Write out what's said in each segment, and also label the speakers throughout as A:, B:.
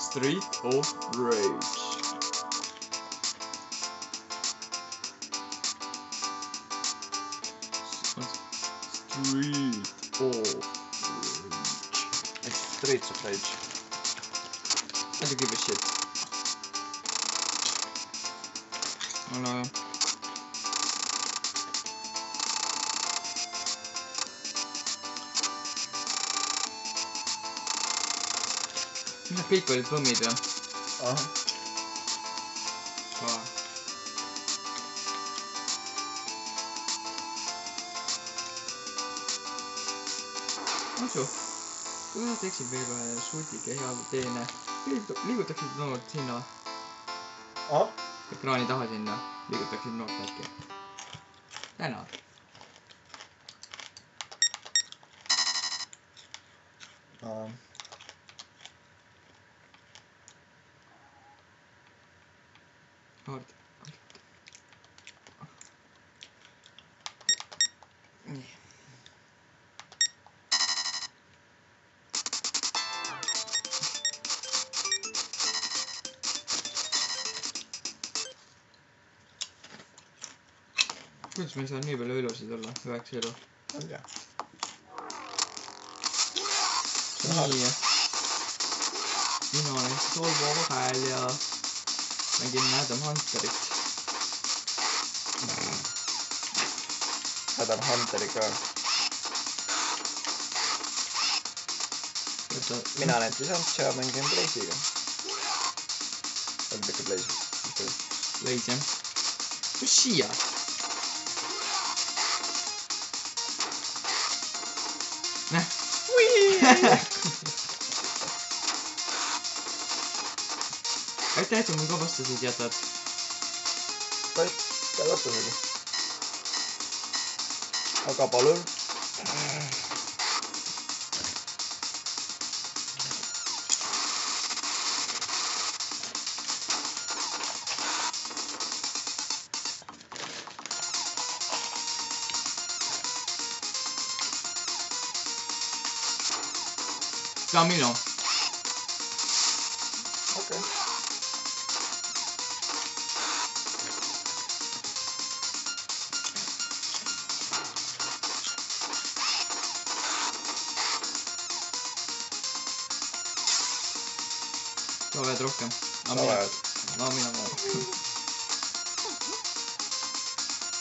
A: Street of Rage. Street of Rage.
B: Streets of Rage.
A: I don't give a shit. Ole hea. Need kõik olid võmmid või?
B: Aha.
A: Asu. Kuidas teeksid veel suutige hea teene? Liigutaksid noort sinna.
B: Aha.
A: Ekraani taha sinna. Liigutaksid noort äkki. Täna. Hard. Nii. Kuidas meil saab nii palju elusid olla? 9 elu.
B: On tea.
A: Nii. Mina olen Solvo vahel ja mängin Adam Hunterit.
B: Adam Hunteriga. Mina näiteks Ants ja mängin Blaze'iga. On ikka Blaze.
A: Blaze jah. Kus siia? Näh. Aitäh, et sa mul ka vastasid jätad.
B: Aitäh vastusega. Aga palun.
A: Ka minu.
B: Okei.
A: Sa oled rohkem.
B: Oled.
A: Mina olen.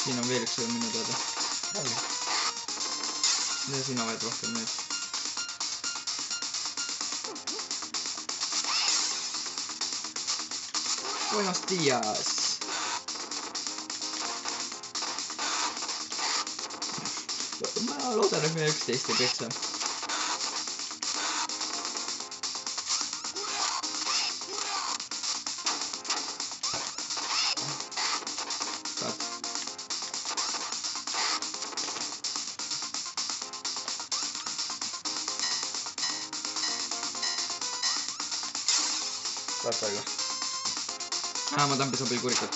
A: Siin on veel üks öö minu teada.
B: Oli.
A: Ja sina oled rohkem nüüd. Buenos dias. Ma loodan, et me 11 ei peksa.
B: Rattaga.
A: Ma tahan pesapull kurikat.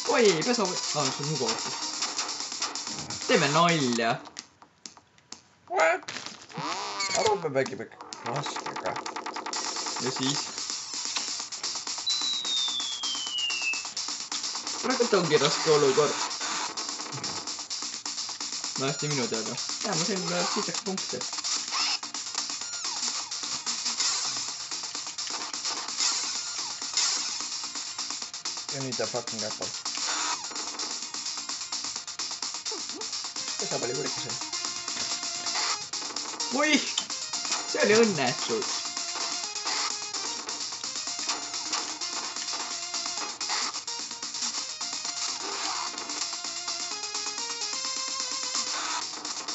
A: Oi, pesapull. See on nugu võttis. Teeme nalja.
B: What? Arume vägipekk. Raskega.
A: Ja siis? Praegu ongi raske olukord. Hästi minu teada. Ma sain sitaks punkte.
B: You need a fucking apple. Pesapalli kurikas.
A: Oi! See oli õnnetus.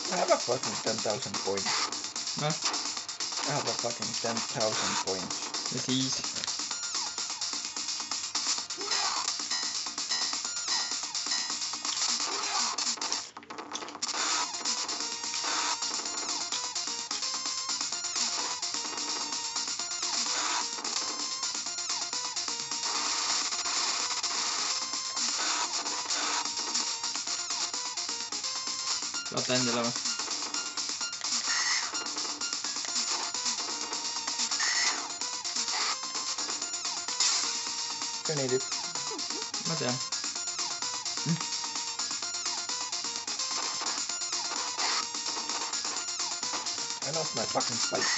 B: I have a fucking 10,000 points.
A: Näh?
B: I have a fucking 10,000 points.
A: Ja siis? Saate endale või?
B: You need it.
A: Ma tean.
B: I lost my fucking spike.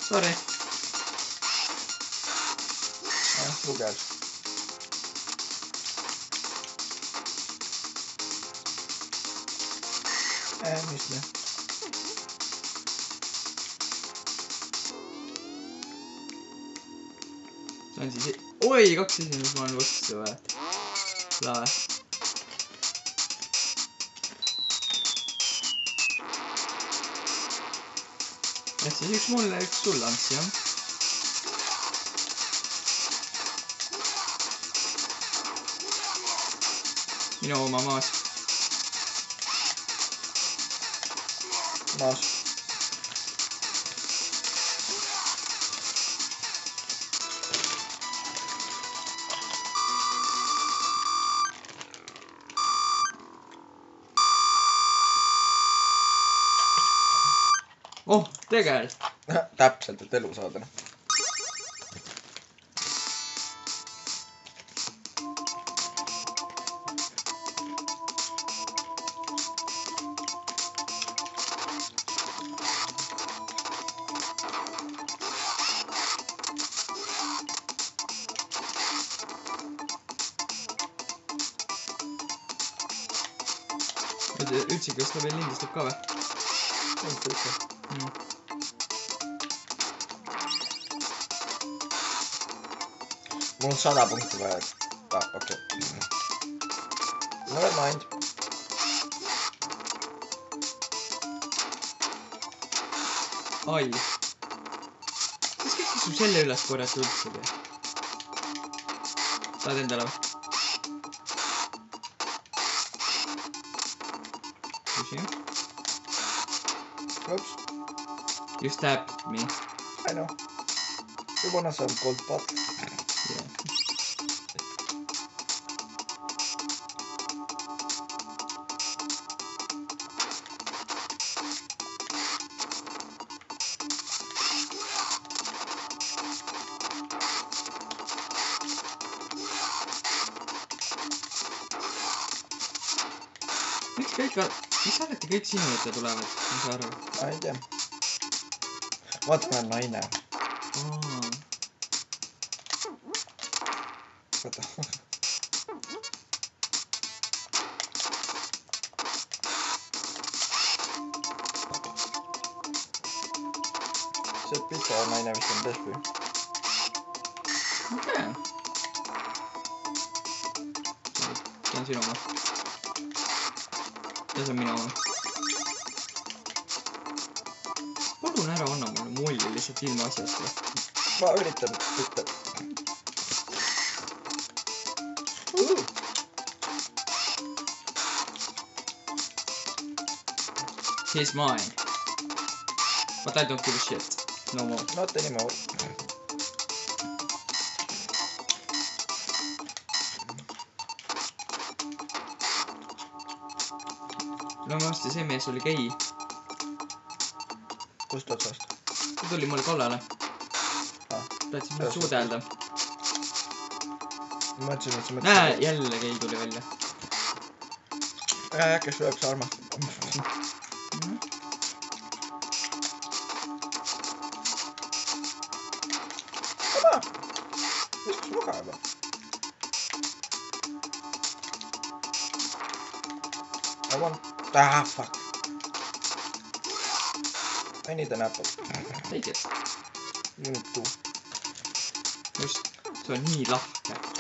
A: Sorry.
B: Who cares? Missed me.
A: See on siis... Oi, 2 esimest ma olen vastu või? Lahe. Ehk siis üks mulle, üks sulle ants, jah? Minu oma maas.
B: Maas.
A: Oh, tegelikult.
B: Täpselt, et elu saada.
A: Ütsikas ta veel lindistab ka või?
B: Mul on 100 punkti vaja. Okei. Never mind.
A: Ai. Kas kõik su selle üles korjata üldsegi? Saad endale või? Pushing.
B: Oops.
A: You stabbed me.
B: I know. You wanna some gold pot?
A: Yeah. Miks alati kõik sinu ette tulevad? Ma saa aru.
B: Ma ei tea. Vaata, ma olen naine. Vaata. See pitsa naine vist on Despi.
A: Okei. See on sinu oma. Ja see on minu oma. Palun ära anna mulle mulli lihtsalt ilma asjast.
B: Ma üritan ütle.
A: He's mine. But I don't give a shit. No more.
B: Not anymore.
A: No ma mõtlesin, see mees oli gei.
B: Kust otsast?
A: Ta tuli mulle kallale. Tahtsin mulle suudelda.
B: Ma mõtlesin, et sa mõtlesin...
A: Näe, jälle gei tuli välja.
B: Kes lööb sa armastab. Sama! Istus mugava. I want... fuck. I need an apple.
A: Take it.
B: You need two.
A: Just, see on nii lahke.